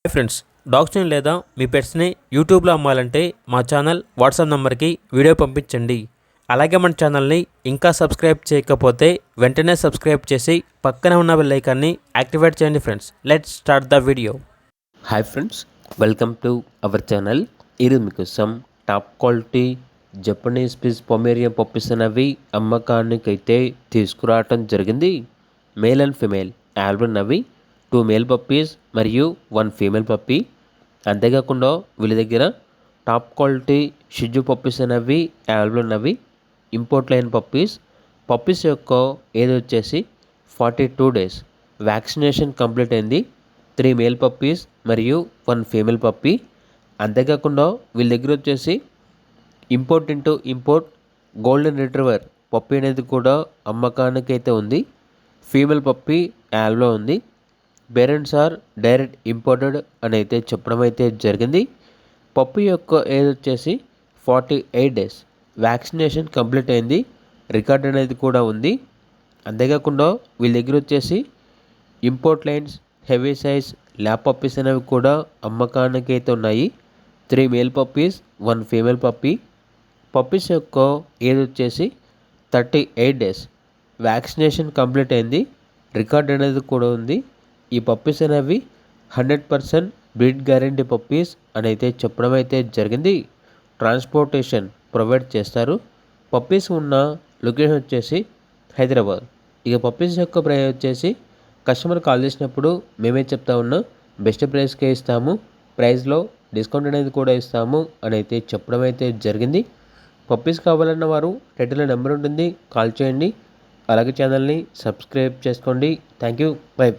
Hi friends, డాగ్స్ని లేదా మీ పెట్స్ని యూట్యూబ్లో అమ్మాలంటే మా ఛానల్ వాట్సాప్ నెంబర్కి వీడియో పంపించండి. అలాగే మన ఛానల్ని ఇంకా సబ్స్క్రైబ్ చేయకపోతే వెంటనే సబ్స్క్రైబ్ చేసి పక్కనే ఉన్న బెల్ ఐకాన్ని యాక్టివేట్ చేయండి friends. Let's start the video. Hi friends, welcome to our channel. ఈరోజు మీకోసం top quality Japanese spitz Pomeranian puppies అనేవి అమ్మకానికైతే తీసుకురావటం జరిగింది. మేల్ అండ్ ఫిమేల్ ఆల్బన్ అవి 2 మేల్ పప్పీస్ మరియు 1 ఫీమేల్ పప్పీ. అంతేకాకుండా వీళ్ళ దగ్గర టాప్ క్వాలిటీ షిజు పప్పీస్ అనేవి ఆల్బన్ అవి ఇంపోర్ట్ లైన్ పప్పీస్ యొక్క ఏజ్ వచ్చేసి 42 days. వ్యాక్సినేషన్ కంప్లీట్ అయింది. 3 మేల్ పప్పీస్ మరియు 1 ఫీమేల్ పప్పీ. అంతేకాకుండా వీళ్ళ దగ్గర వచ్చేసి ఇంపోర్ట్ గోల్డెన్ రిట్రీవర్ పప్పీ అనేది కూడా అమ్మకానికి అయితే ఉంది. ఫీమేల్ పప్పీ యాల్లో ఉంది. పేరెంట్స్ ఆర్ డైరెక్ట్ ఇంపోర్టెడ్ అని అయితే చెప్పడం అయితే జరిగింది. పప్పీ యొక్క ఏజ్ వచ్చేసి 48 days. వ్యాక్సినేషన్ కంప్లీట్ అయింది. రికార్డ్ అనేది కూడా ఉంది. అంతేకాకుండా వీళ్ళ దగ్గర వచ్చేసి import lines heavy size lab puppies అనేవి కూడా అమ్మకానికి అయితే ఉన్నాయి. 3 male puppies 1 female puppy. Puppies యొక్క ఏజ్ వచ్చేసి 38 days. వ్యాక్సినేషన్ కంప్లీట్ అయింది. రికార్డ్ అనేది కూడా ఉంది. ఈ పప్పీస్ అనేవి 100% బ్రీడ్ గ్యారెంటీ పప్పీస్ అని అయితే చెప్పడం అయితే జరిగింది. ట్రాన్స్పోర్టేషన్ ప్రొవైడ్ చేస్తారు. పప్పీస్ ఉన్న లొకేషన్ వచ్చేసి హైదరాబాద్. ఇక పప్పీస్ యొక్క ప్రైస్ వచ్చేసి కస్టమర్ కాల్ చేసినప్పుడు మేమే చెప్తా ఉన్నాం, బెస్ట్ ప్రైస్కే ఇస్తాము, ప్రైస్లో డిస్కౌంట్ అనేది కూడా ఇస్తాము అని అయితే చెప్పడం అయితే జరిగింది. పప్పీస్ కావాలన్న వారు టైటిల్లో నెంబర్ ఉంటుంది, కాల్ చేయండి. అలాగే ఛానల్ని సబ్స్క్రైబ్ చేసుకోండి. Thank you. బై.